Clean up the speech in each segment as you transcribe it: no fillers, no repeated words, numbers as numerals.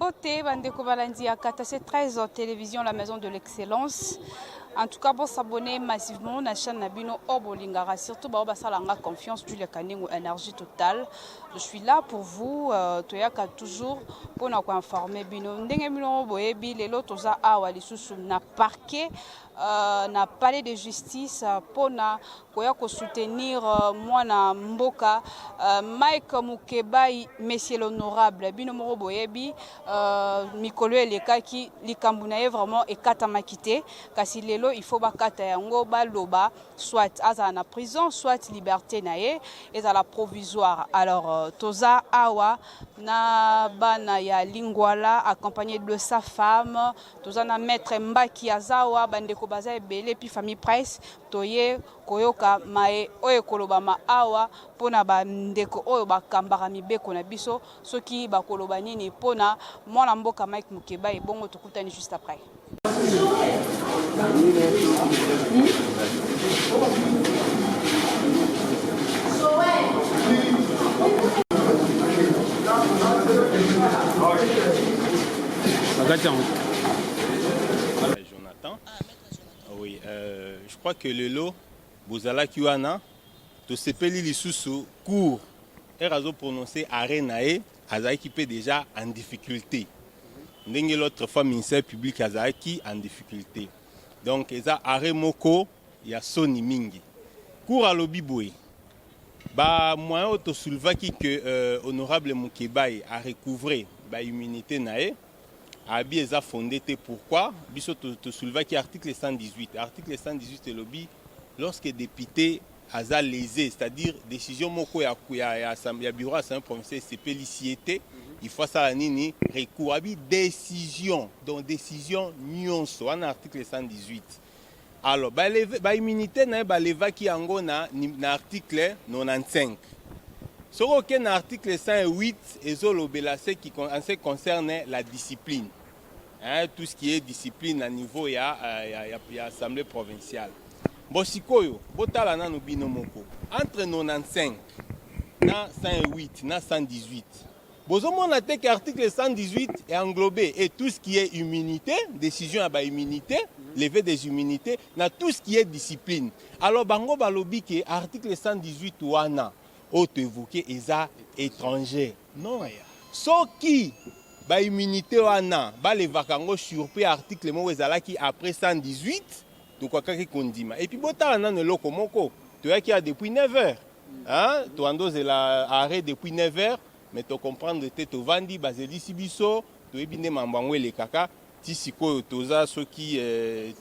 Beauté, Bandeko Balandi à Katassé 13 télévision, la maison de l'excellence. En tout cas, pour s'abonner massivement à la chaîne Nabino Obolingara, surtout pour la confiance du Lekaningo énergie totale. Je suis là pour vous, Toyaka toujours pour nous informer. Bino, Ndengemino Boebi, les lots awa lisusu na parquet, na palais de justice pour na koyako soutenir moi na mboka Mike Mukebai, monsieur l'honorable. Bino Moro Boebi, Mikolo Elekaki, Likambunaye vraiment et Katamakite, kasi lelo il faut bakata yango baloba soit à la prison soit liberté nae et à la provisoire. Alors toza awa na bana ya Lingwala accompagné de sa femme, toza na maître Mbaki azawa bandeko baza ebele puis famille presse toye koyoka mae oyo koloba ma awa pona bandeko oyo bakambaka mibeko na biso soki bakoloba nini pona mwana mboka Mike Mukeba et bongo tokutani juste après. Jonathan. Oui, je crois que le lot, Bozala Kiwana, to sepeli lisusu court et raison prononcé Arenae, Azaï peut déjà en difficulté. Ndenge l'autre fois ministère public Azaï en difficulté. Donc eza arrêt moko ya soni mingi. Cour à l'obiboué. Ba moyen auto soulevaki que honorable Mukebai a recouvré ba immunité nae. Abi eza fondé pourquoi biso to soulevaki article 118. Article 118 lobby lorsque député aza lésé, c'est-à-dire décision moko ya bureau assemblée provinciale sepeliciété, il faut ça nini recours abi décision, donc décision nyonso en article 118. Alors ba immunité na ba levaki yango na article 95. Sur aucun article 108 ezolobela ce qui concerne la discipline. Hein, tout ce qui est discipline à niveau ya assemblée provinciale. Bosikoyo, botala na nobino moko. Entre 95 na 108 na 118. Bozomon a que article 118 est englobé et tout ce qui est immunité, décision à immunité, lever des immunités, na tout ce qui est discipline. Alors bango balobi que article 118 wana auto évoqué eza étranger. Non. So qui ba immunité wana ba le vakango surpris article mo ezalaki après 118 donc quoi que kondima. Et puis botala na loko moko to yaki a depuis 9h. Hein, to andoze la arrêt depuis 9h. Mais tu comprends que tu vandi bazeli sibiso tu ebine mambangwe le kaka ti sikoyo toza soki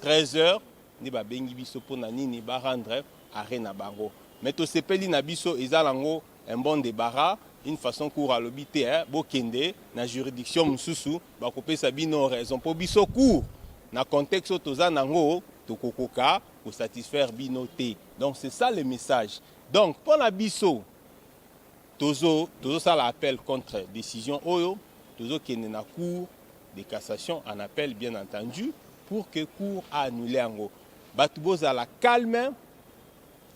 13h ni ba bengi biso pona nini ba rendre arrêt na bango. Mais to sepeli na biso ezalango un bon débarras, une façon cour à l'obité bo kende na juridiction mususu ba kopesa bino raison po biso cour na contexte toza nango to kokoka pour satisfaire bino te. Donc c'est ça le message. Donc pour la biso Tozo ça l'appel contre décision Oyo, Tozo qui est na cour de cassation en appel bien entendu pour que cour a annulé en gros. Batuboz à la calme,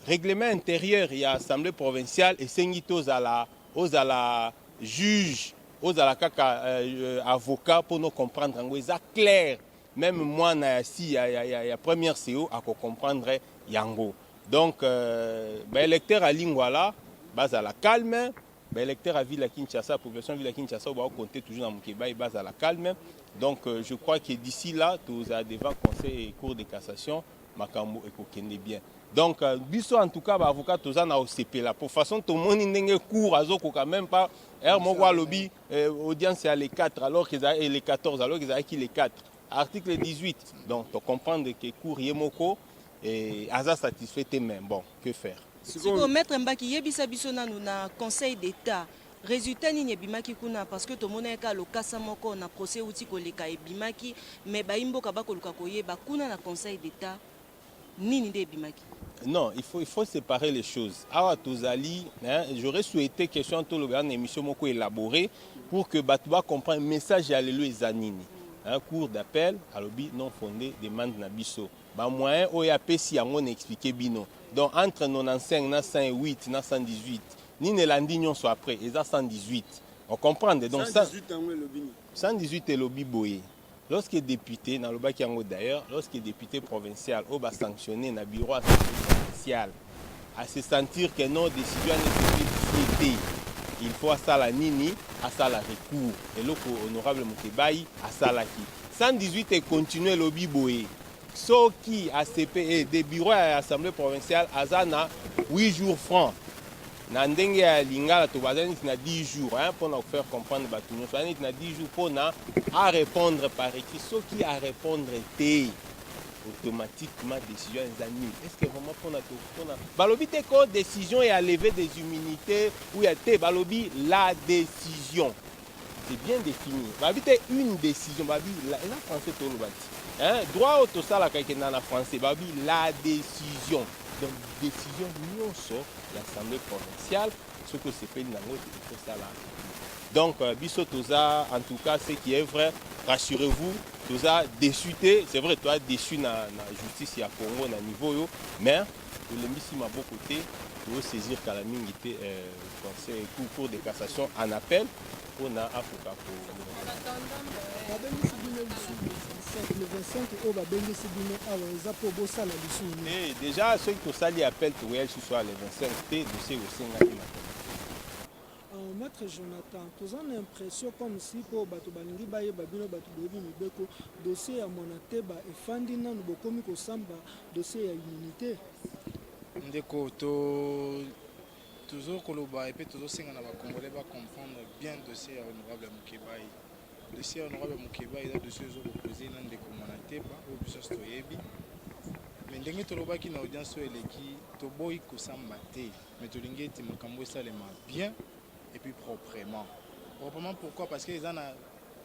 règlement intérieur il y a assemblée provinciale et sengitos à la juge, aux à la kaka avocat pour nous comprendre en gros ça clair. Même moi na si il y a première CO à comprendre yango. Donc électeur à Lingwala base à la calme, l'électeur à Ville à Kinshasa, population Ville à Kinshasa, on va compter toujours dans Mukeba, base à la calme. Donc je crois que d'ici là, tous à devant conseil et cour de cassation, Makambo et Kokende bien. Donc biso en tout cas, avocat tous en OCP là. Pour façon tout le monde n'enge cours à Zoko quand même pas. Mon lobby audience à les 4 alors qu'ils a les 14 alors qu'ils a qui les 4. Article 18. Donc tu comprends que cours Yemoko et Aza satisfait tes mains. Bon, que faire? Si vous maître Mbaki yebisa biso nanu na conseil d'état résultat ni bimaki kuna parce que to moneka lo kasa moko na procès outi koleka ebimaki mais ba imboka ba koluka koyeba kuna na conseil d'état nini de bimaki. Non, il faut séparer les choses. Awa tozali, hein, j'aurais souhaité question tout le gouvernement émission moko élaborée pour que Batouba comprenne message à l'élu ezanini. Un cours d'appel à l'obi non fondé demande na biso. Ba moyen oya pesi yango na expliquer bino. Donc entre 95 na 108 na 118 ni ne landi nyonso après eza 118 On comprend. Donc 118 ans, le Bini. 118 et lobby boye. Lorsqu'il est député, dans le Bakiango d'ailleurs, lorsqu'il est député provincial, on va sanctionner dans le bureau provincial, à se sentir que nos décisions ne sont pas il faut à ça la nini, à ça la recours. Et là, honorable Moukebaï, à ça la qui. 118 et continuer le lobby boye. Ce qui a CPE, des bureaux à l'Assemblée provinciale, à Zana, 8 jours francs. Na ndenge ya lingala to bazani na 10 jours pour nous faire comprendre batunyo fani na 10 jours pour na à répondre par écrit ce qui à répondre était automatiquement décision des amis. Est-ce que vraiment pour na balobi te ko décision et à lever des immunités ou ya te balobi la décision c'est bien défini babi te une décision babi la français to lobati droit au ça la kakena na français babi la décision. Donc, décision non sur l'Assemblée provinciale, ce que c'est fait dans il faut ça là. Donc, Bisso Toza, en tout cas, ce qui est vrai, rassurez-vous, Toza déçu, c'est vrai, toi déçu dans la justice à Congo, dans niveau, mais pour le missi ma beau côté, pour saisir Kalaming était conseil cours de cassation en appel pour na Africa pour. Le 25 au Babengi Sibino Awa pour Bossa la Bissou. Déjà, ceux qui ont sali appel pour elle ce soir le 25 T, dossier au Sénat. Maître Jonathan, nous avons l'impression comme si pour Bato Balingi Baye Babino Bato Bobi Mibeko, dossier à Monateba et Fandina, nous bokomi ko samba, dossier à immunité. Ndeko, toujours Koloba et puis toujours Sénat va Congolais va comprendre bien dossier à honorable Moukebaï. Dossier honorable Moukebaï, il y a dossier opposé dans des Monateba, au Bissos Toyebi. Mais ndenge tolobaki na audience eleki toboyi kosamba te mais tolingi ete makambo esalema bien et puis proprement. Proprement pourquoi? Parce que ils ont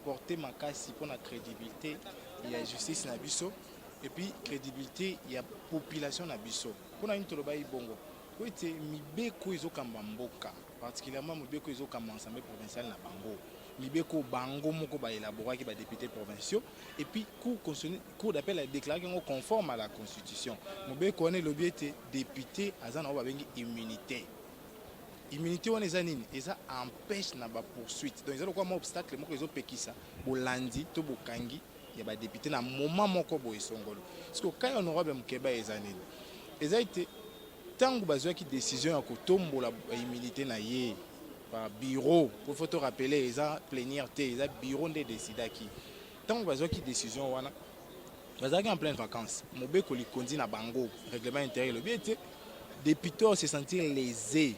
porté makasi pour la crédibilité il y a justice na biso et puis crédibilité il y a population na biso. Pour na une tolobayi bongo ko ete mibeko ezokamba mboka particulièrement mibeko ezokamba ensemble provincial na bango. Mibeko bango moko ba élaboré qui ba députés provinciaux et puis cour d'appel a déclaré qu'ils sont conformes à la constitution. Mibeko on est lobby était député azana ba bengi immunité. Immunité on est anine et ça empêche na ba poursuite. Donc ils ont quoi un obstacle moko ezo pekisa bolandi to bokangi ya ba député na moment moko bo esongolo. Parce que quand honorable Mukeba ezanine ils a été tant que bazwa qui décision ya kotombola immunité na ye par bureau pour faut te rappeler ils ont plénière ils ont bureau de décider qui tant que bazwa qui décision wana bazaki en pleine vacances mobeko li kondi na bango règlement intérieur le bien était député se sentir lésé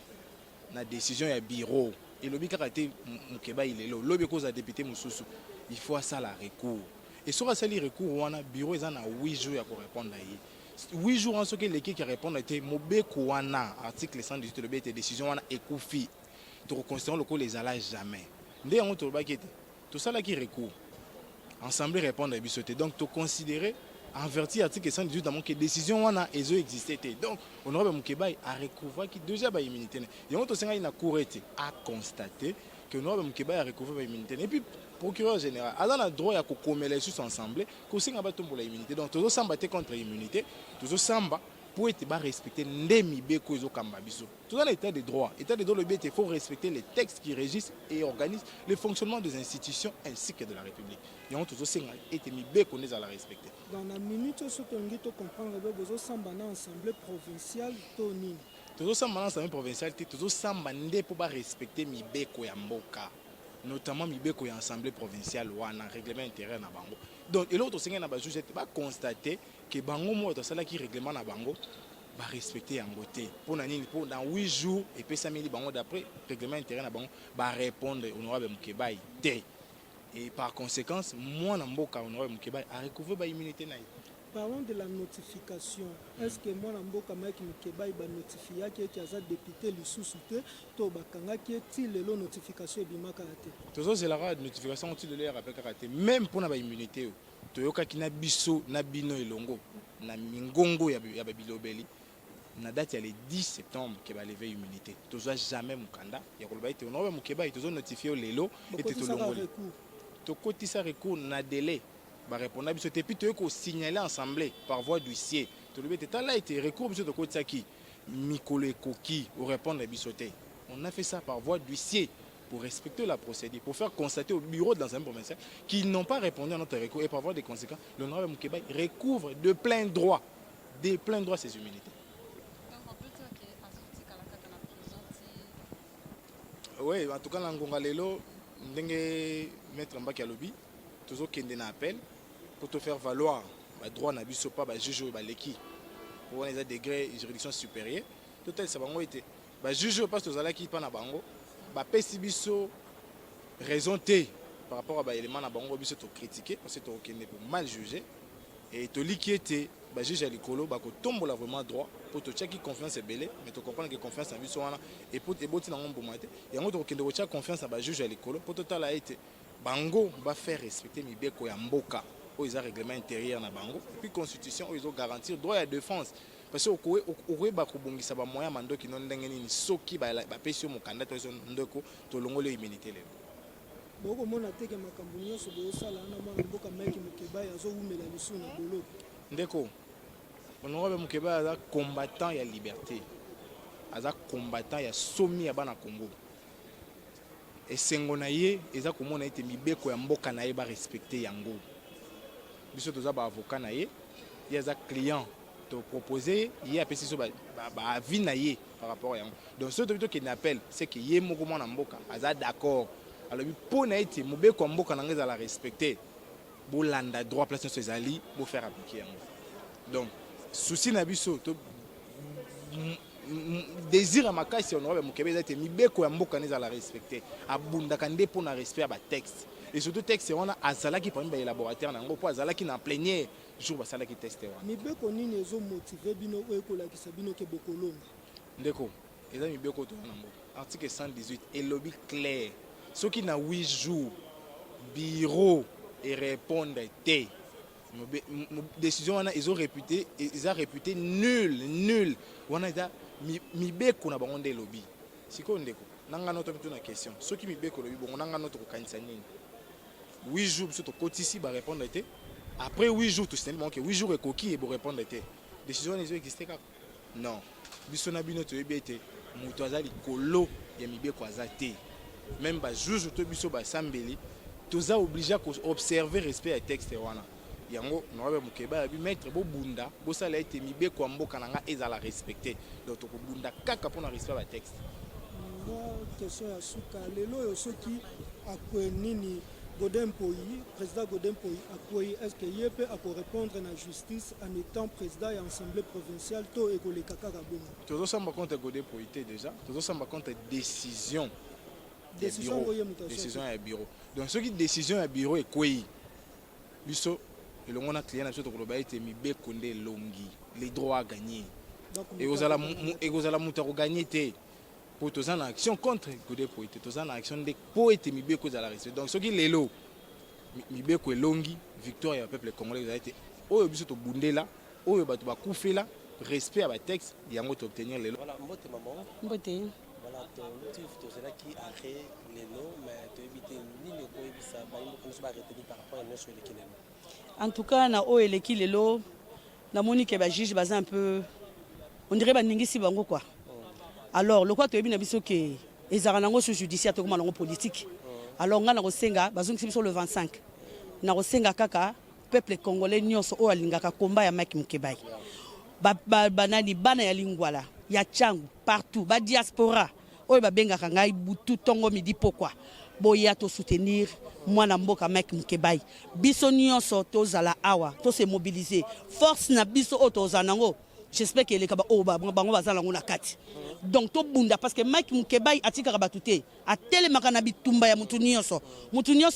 na décision ya bureau et le bika kate Mukeba il est là lobi cause député mususu il faut ça la recours et sur ça les recours wana bureau ils en a 8 jours pour répondre à 8 jours en ce que l'équipe qui répond était mobeko wana article 118 le bien était décision wana ekufi to reconsidérer le coup les allages jamais ndé on to bakete tout ça là qui recours ensemble répondre à bisoté donc to considérer en vertu article 118 dans mon décision wana ezo existait donc honorable Mukeba a recouvert qui déjà ba immunité et on to senga ina courete a constaté que honorable Mukeba a recouvert ba immunité et puis procureur général a na droit ya ko komela sous ensemble ko senga ba tombola immunité donc tozo samba te contre immunité tozo samba pour être respecter ndemi beko ezo kamba biso tout dans l'état de droit le but il faut respecter les textes qui régissent et organisent le fonctionnement des institutions ainsi que de la République et on toujours senga été mi beko les à la respecter dans la minute ce que nous to comprendre bezo samba na assemblée provinciale to nini toujours samba na assemblée provinciale toujours samba ndé pour ba respecter mi beko ya mboka notamment mi beko ya assemblée provinciale ou en règlement intérieur na bango donc et l'autre senga na ba juge ba constater que bango mo to sala qui règlement na bango ba respecter en beauté pour nani pour dans 8 jours et puis 5000 bango d'après règlement intérieur na bango ba répondre honorable Mukeba té et par conséquence moi na mboka honorable Mukeba a recouvert ba immunité na. Parlons de la notification. Est-ce que moi Mboka Mike Mukeba ba notifia qui a député le sous-souté to bakanga qui est le notification bimaka té. Toujours c'est la notification tu de l'air avec karaté même pour na ba immunité toyoka kina biso na bino elongo na mingongo ya babilobeli na date ya le 10 septembre ke ba lever immunité tozo jamais mukanda ya koloba ete honorable Mukeba tozo notifier lelo ete tolongoli to kotisa recours na délai ba répondre biso te puis toyoko signaler assemblée par voie d'huissier to le bete tala ete recours biso to kotisa ki mikolo ekoki au répondre biso te on a fait ça par voie d'huissier pour respecter la procédure, pour faire constater au bureau de l'enseignement provincial qu'ils n'ont pas répondu à notre recours et pour avoir des conséquences, l'honorable Moukébaï recouvre de plein droit ses humilités. Oui, en tout cas, dans Lelo, ndenge maître Mbaki alobi, toujours qu'il y a un appel pour te faire valoir le droit n'a pas le juge ou l'équipe pour les degrés de juridiction supérieure. Tout ça va été le juge parce que vous qui pas na bango, ba pesi biso raison T par rapport à l'élément na bango biso to critiquer parce que to kende pour mal juger et to liquiéter le juge à l'écolo ba ko tombola vraiment droit pour te checker confiance belé mais to comprendre que confiance en biso wana et pour te boti na ngombo mate et ngo to kende ko checker confiance à ba juge à l'écolo pour total a été bango va faire respecter mibeko ya mboka où ils ont règlement intérieur na bango et puis constitution où ils ont garanti le droit à la défense parce que au ba ko bongisa ba moya mando ki non ndenge ni soki ba pesi mo candidat to ndeko to longolo immunité le boko mona teke makambo nyonso bo sala na mwana mboka Mike Moukébaï azo umela lisu na bolo ndeko honorable Moukébaï aza combattant ya liberté aza combattant ya somi ya bana Congo esengo na ye eza komona ete mibeko ya mboka na ye ba respecter yango biso toza ba avocat na ye aza client to proposer ye apesi so ba avis na ye par rapport à yango donc ce que qui n'appelle c'est que ye moko mwana mboka aza d'accord alors pour na ete mobeko ya mboka na nga la respecter bo landa droit place sur ezali bo faire appliquer yango donc souci na biso to désir makasi honorable Moukébaï ete mibeko ya mboka na la respecter abundaka nde pour na respect ya ba texte et surtout texte wana azalaki parmi ba élaborateur nango po azalaki na plénière jour basalaki texte wana mibeko nini ezo motiver bino ekolakisa bino ke bokolonga ndeko eza mibeko to na mboka article 118 elobi clair soki na 8 jours bureau et répondre te décision wana ils ont réputé nul wana eza mibeko na bango nde elobi sikoyo ndeko nanga noto mitu na question soki mibeko elobi bongo nanga noto kokanisa nini 8 jours biso tokotisi ba répondre te après 8 jours tout simplement que 8 jours ekoki et bo répondre te décision wana ezoexiste kaka non biso na bino toyebi ete moto aza likolo ya mibeko aza te même ba juge to biso basambeli toza obligé à observer respect ya texte wana yango honorable Moukébaï abi maître bo bunda bo sala ete mibeko ya mboka nanga ezala respecter donc to bunda kaka pona respect ba texte question ya suka lelo yo soki akwe nini Godin Poyi, président Godin Poyi, est-ce qu'il y peut répondre à la justice en étant président de l'Assemblée provinciale to et le kaka kabongo? Tout ça me compte Godin Poyi déjà. Tout ça me compte décision à bureau. Donc ce qui décision à bureau est quoi? Biso et le monde client sur le global était mi be konde longi les droits à gagner. Et vous allez monter gagner pour tous en action contre Godin Poyi, tous en action de pour être mi be ko za la respect. Donc ce qui les lots mi be ko longi victoire et peuple congolais vous avez été oyo biso to bundela oyo bato ba kufela respect à ba texte yango to obtenir les lots. Voilà mbote maman. Mbote. Voilà to cela qui arrête les lots mais to éviter ni le ko ebisa ba yimbo ko ba retenir par rapport à nos sur les kinelo. En tout cas na o eleki lelo na moni ke ba juge baza un peu on dirait ba ningisi bango quoi. Alors le quoi to ebi na biso ke ezara nango sur judiciaire to kuma nango politique. Alors nga na ko senga bazongisi biso le 25. Na ko senga kaka peuple congolais nyonso o alingaka komba ya Mike Moukébaï. Banani bana ya lingwala ya changu partout ba diaspora oyo ba bengaka ngai butu tongo midi pourquoi boya to soutenir mwana mboka Mike Moukébaï biso nyonso tozala awa to se mobiliser force na biso o tozanango j'espère que les kaba o bango bazala ngona kati donc to bunda parce que Mike Moukébaï atika batute a telemaka na bitumba ya mutu nyonso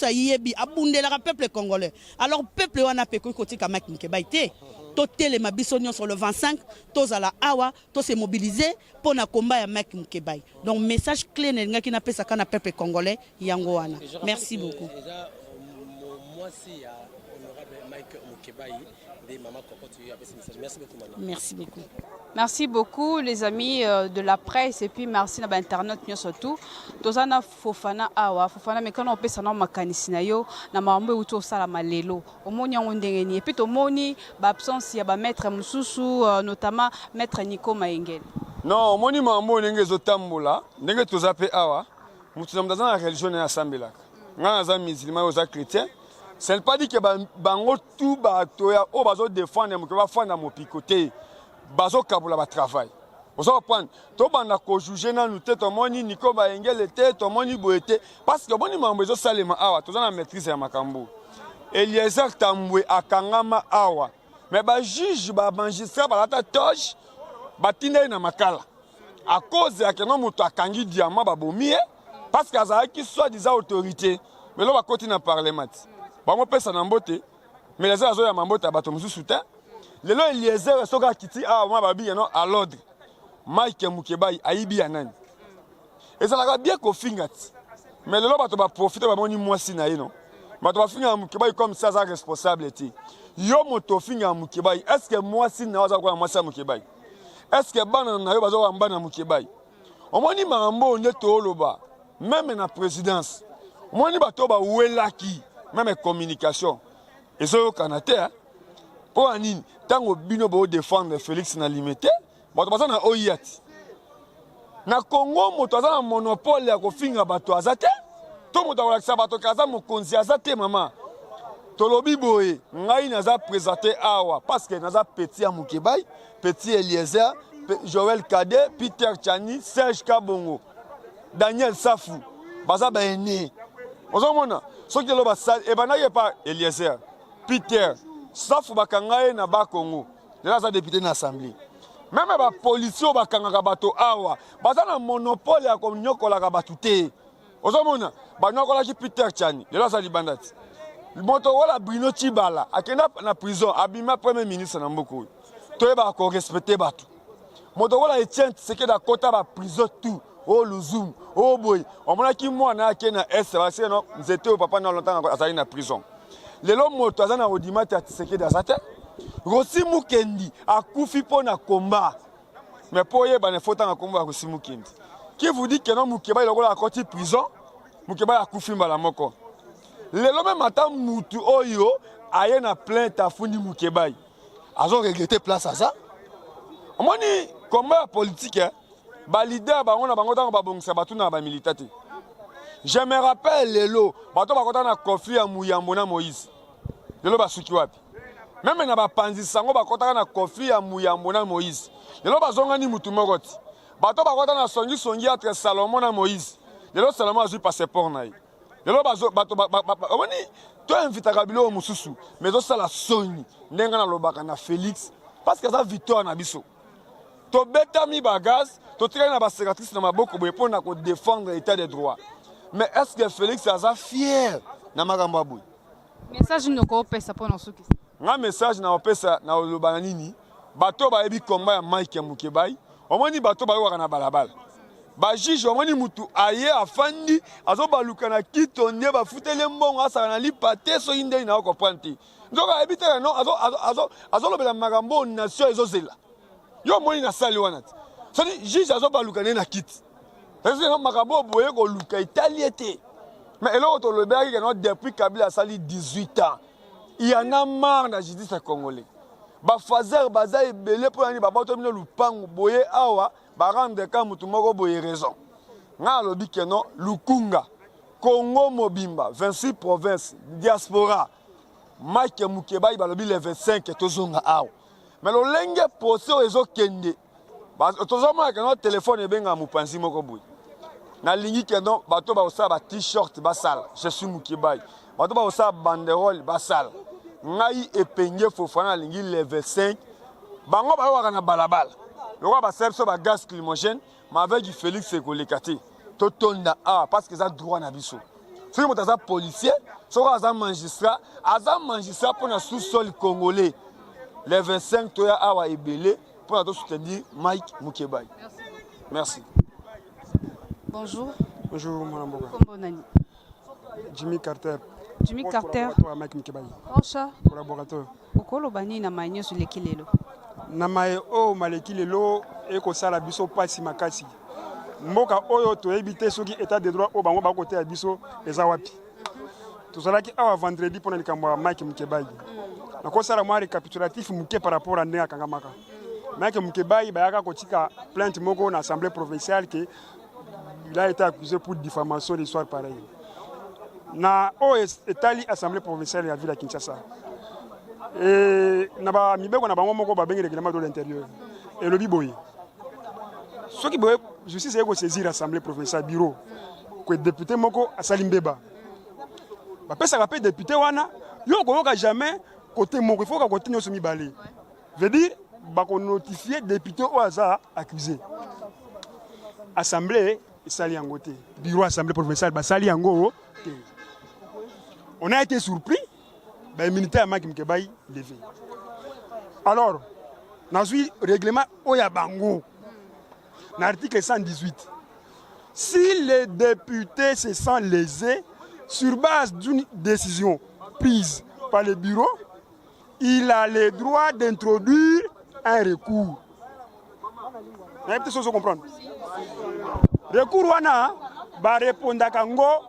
yebi abundela peuple congolais alors peuple wana pe ko kotika Mike Moukébaï te to telema biso nyonso le 25 tozala awa to se mobiliser pour na combat ya Mike Moukébaï donc message clé nga ki na pesa kana peuple congolais yango wana merci beaucoup moi si honorable Mike Moukébaï des maman Cocotte merci beaucoup maman merci beaucoup. Merci beaucoup les amis de la presse et puis merci na internet surtout. Tozana Fofana awa Fofana mais quand on peut ça na makanisi na yo na mambo uto sala malelo. Omoni yango ndenge ni et puis tomoni ba absence ya ba maître mususu notamment maître Nico Maengel. Non, omoni mambo ndenge zotambola ndenge tozape awa mutu na mutazana religion na asambelaka nga naza musulman oza chrétien ce n'est pas dit que bango tout bato ya o bazo défendre muke bafanda mopikote bazo kabula ba travail ozo prendre to banda ko juger na nous te tomoni niko ba engele te tomoni boete parce que boni mambo ezo salema awa tozana maîtrise ya makambo Eliezer Tambwe akangama awa mais ba juge ba magistrat ba lata toge batinde na makala à cause ya keno mutu akangi diamant ba bomie parce que azaki soit des autorités mais là ba koti na parlement bango pesa na mbote mais les azo ya mambote bato mususu te lelo Eliezer soka kiti awa mwa babi yano à l'ordre Mike Mukebai aibi ya nani ezalaka bien ko fingati mais lelo bato ba profiter ba moni mwasi na yino bato ba finga Mukebai comme ça za responsabilité yo moto finga Mukebai est-ce que mwasi na waza kwa mwasi Mukebai est-ce que bana na yo bazo wamba na Mukebai omoni mambo ndeto oloba même na présidence omoni bato ba welaki même communication ezo kanate pour anini tango bino bo défendre Félix na limité bato baza na oyati na Congo moto aza na monopole ya kofinga bato azate to moto akolakisa bato kaza mokonzi azate mama tolobi boye ngai naza présenté awa parce que naza petit ya Mukebai petit Eliezer Joël Kade Peter Chani Serge Kabongo Daniel Safu baza ba ene ozomona soki lo ba e banaki pa Eliezer Peter Safu bakangaye na ba Congo là za député na assemblée même ba policier bakangaka bato awa baza na monopole ya konyokola bato te ozomona banyokola ki Peter Chani là za libandati moto wala Bruno Chibala akenda na prison abima premier ministre na mboko to ba ko respecter bato moto wala Etienne Tshisekedi akota ba prison tout o Luzum o boy omona ki mwana ake na est ba se no nzete o papa na longtemps azali na prison lelo moto azana odimata ya Tshisekedi azate Rossi Mukendi akufi po na combat mais po ye ba ne fota na combat Rossi Mukendi qui vous dit que non Mukebai lokola akoti prison Mukebai akufi mbala moko lelo même ata mutu oyo aye na plainte afundi Mukebai azo regretter place à ça omoni combat politique ba leader bango na bango tango ba bongisa batu na ba militante je me rappelle lelo bato bakota na conflit ya Muyambo na Moïse lelo basuki wapi même na ba panzi sango bakota na conflit ya Muyambo na Moïse lelo bazonga ni mutu moko ti bato bakota na songi entre Salomon na Moïse lelo Salomon azui passeport na ye lelo bazo bato omoni to invita kabilo mususu mais zo sala soni ndenga na lobaka na Félix parce que ça victoire na biso to betami bagaz to tiré na ba sénatrice na maboko boye pour na ko défendre l'état de droit mais est-ce que Félix aza fier na makambo aboy message ndoko pesa pour nsuki nga message na opesa na lobana nini bato ba yebi combat ya Mike Mukebai omoni bato ba yoka na balabala ba juge omoni mutu aye afandi azo baluka na kitonde ba futele mbongo asa na lipate so inde na ko prendre ndoka yebi te no azo lobela makambo nation ezozela yo moni na sali wana ti so di juge azo baluka ne na kiti parce que makambo boye ko luka italiete mais eloko to lobeki que depuis Kabila sali 18 ans il y en a marre na justice congolais ba fazer baza ebele pour ani ba bato mino lupango boye awa ba rendre ka mutu moko boye raison nga lobi que non Lukunga Congo mobimba 26 provinces diaspora Mike Mukebai ba lobi le 25 tozonga awa mais le lenge procès ezo kende ba tozoma que non téléphone ebenga mupanzi moko boye na lingi que non bato ba osa ba t-shirt ba sala je suis Mukebai bato ba osa banderole ba sala ngai epenge Fofana lingi le 25 bango ba waka na balabala loko ba sepso ba gaz climogène mais avec Félix Ekolekate to tonda parce que ça droit na biso si moto za policier so za magistrat pour na sous-sol congolais le 25 toya awa ebele pour na to soutenir Mike Mukebai. Merci. Bonjour. Bonjour mon amboka. Kombo nani? Jimmy Carter. Jimmy Carter. Mike Mukebai. Ocha. Collaborateur. Okolo bani na manyo sur lekilelo. Na mae o maleki lelo eko sala biso pasi makasi. Mboka oyo to ebité soki état de droit o bango ba côté ya biso eza wapi. Tozalaki awa vendredi pona likambo ya Mike Mukebai. Na ko sala moi récapitulatif muke par rapport à ndenge kangamaka. Mike Mukebai bayaka kotika plainte moko na assemblée provinciale que il a été accusé pour diffamation d'histoire pareille. Na o etali assemblée provinciale ya ville à Kinshasa. Et na ba mibeko na bango moko ba bengi règlement de l'intérieur. Et le biboye. Ce qui boye justice eko saisir assemblée provinciale bureau que député moko asalimbeba. Ba pesa ka pe député wana yo ko yoka jamais côté moko il faut ka côté nyoso mibale. Veut dire ba ko notifier député au hasard accusé. Assemblée sali yango te. Bureau assemblée provinciale ba sali yango te. On a été surpris, ben, le militaire Maki Mkebaï levé. Alors, dans le règlement Oyabango, dans l'article 118, si les députés se sentent lésés sur base d'une décision prise par le bureau, il a le droit d'introduire un recours. Vous avez peut-être chose à comprendre. Recours, wana, va répondre à Kango.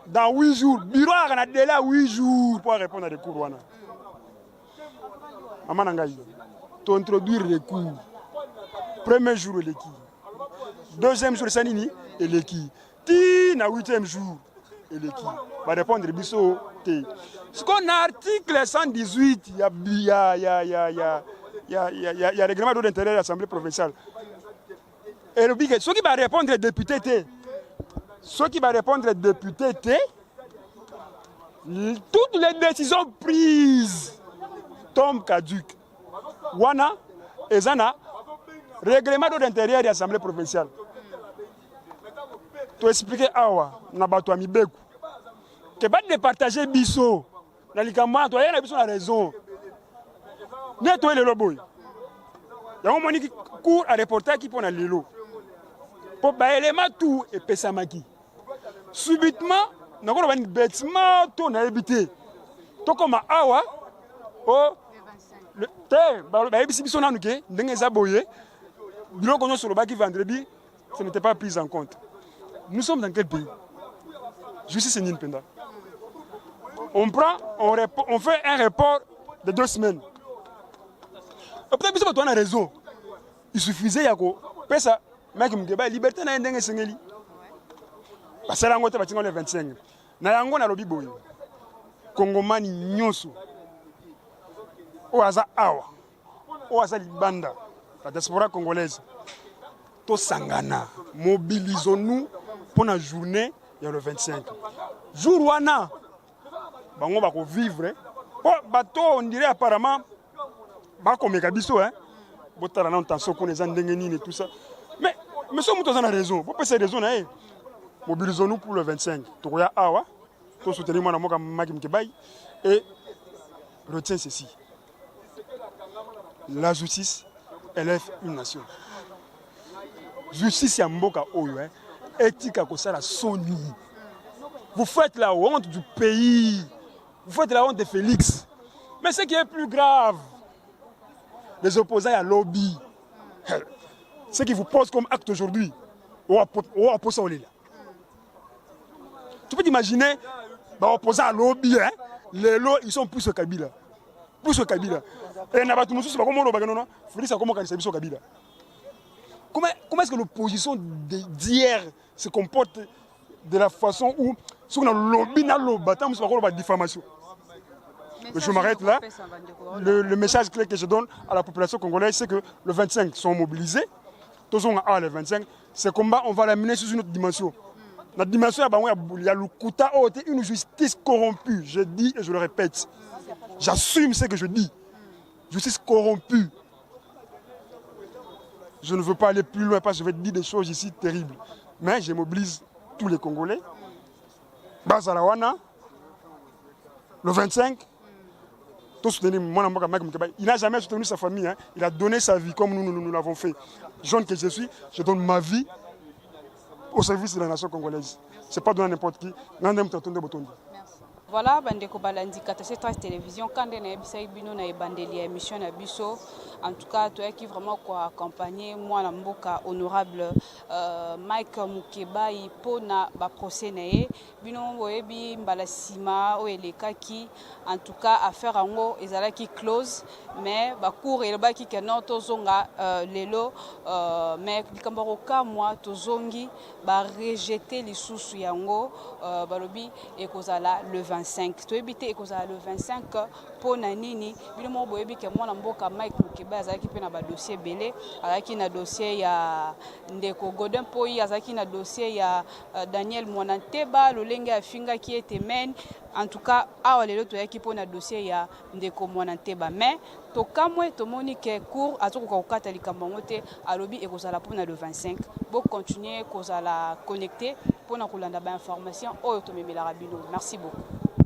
Dans 8 jours, le bureau a délai 8 jours pour répondre à des cours. Tu introduis le recours. Premier jour, il est qui? Deuxième jour, c'est nini? Il est qui? Na 8e jour, il est qui? Va répondre à biso. Ce qu'on a article 118, il y a règlement d'ordre intérieur de l'Assemblée provinciale. Et le bigot, ce qui va répondre aux députés, ceux qui vont répondre aux députés, toutes les décisions prises tombent caduques. Wana, Ezana, règlement d'ordre intérieur de l'Assemblée provinciale. Tu expliques Awa, Nabato Amibeku, que pas de partager Bisso, dans les camarades, tu as raison. Nettoyer le lobo. Il y a un moment qui court à reporter qui prend le lot. Pour élément tout et pesamaki. Subitement, nous avons un bâtiment tout n'a habité. Tout comme awa, oh, le terre, vendredi, ce n'était pas pris en compte. Nous sommes dans quel pays? Justice et Nipenda. On fait un report de 2 semaines. Peut-être que tu as raison. Il suffisait de ça. Mais la liberté n'a pas été parce que la le 25. Na yango na lobi boy. Kongomani nyoso. Oaza awa. Oaza libanda. La diaspora congolaise. To sangana. Mobilisons-nous pour la journée le 25. Jour wana. Bango bako vivre. Oh, bato on dirait apparemment bako mekabiso hein. Botala na tension qu'on les andengeni et tout ça. Mais monsieur Moutoza a raison. Pourquoi c'est raison hein? Mobilisons-nous pour le 25. Toya Awa, tout soutenir moi dans Maki Mkebaï et retiens ceci. La justice élève une nation. Justice ya mboka oyo hein. Éthique à la Sony. Vous faites la honte du pays. Vous faites la honte de Félix. Mais ce qui est plus grave, les opposants à lobby. Ce qui vous pose comme acte aujourd'hui, tu peux t'imaginer, les opposants à lobby, hein, les lots, ils sont plus au Kabila. Plus au Kabila. Et comment est-ce que l'opposition d'hier se comporte de la façon où, si on a lobby, on a la diffamation? Je m'arrête là. Le message clé que je donne à la population congolaise, c'est que le 25 sont mobilisés. Tous on a le 25. Ce combat, on va l'amener sur une autre dimension. La dimension, il y a le Kouta, une justice corrompue. Je dis et je le répète. J'assume ce que je dis. Justice corrompue. Je ne veux pas aller plus loin parce que je vais dire des choses ici terribles. Mais je mobilise tous les Congolais. Bazarawana, le 25. Il n'a jamais soutenu sa famille. Hein. Il a donné sa vie comme nous l'avons fait. Jeune que je suis, je donne ma vie au service de la nation congolaise. Ce n'est pas donné à n'importe qui. Voilà, Bandeko Balandi, Kata 13 télévision, quand on a une émission na biso, en tout cas toyaki vraiment accompagner moi na mboka honorable Mike Mukebai pona ba procès na ye bino boyebi mbala sima o elekaki en tout cas affaire ango ezalaki close mais ba cour elobaki ke non tozonga lelo mais likambako ka moi tozongi ba rejeter lisusu yango balobi ekozala le 25 toyebi te ekozala le 25 pona nini bino mo boyebi ke mwana mboka Mike Mukebai azalaki pe na ba dossier belé azalaki na dossier ya ndeko Godin Poi azalaki na dossier ya Daniel Monanteba lolenge afingaki ete men en tout cas awa lelo toyaki po na dossier ya ndeko Monanteba mais tokamwe tomoni ke cour azokoka kokata likambo yango te alobi ekozala pona le 25 bo continuer kozala connecté pona kolanda ba information oyo tomemelaka bino merci beaucoup.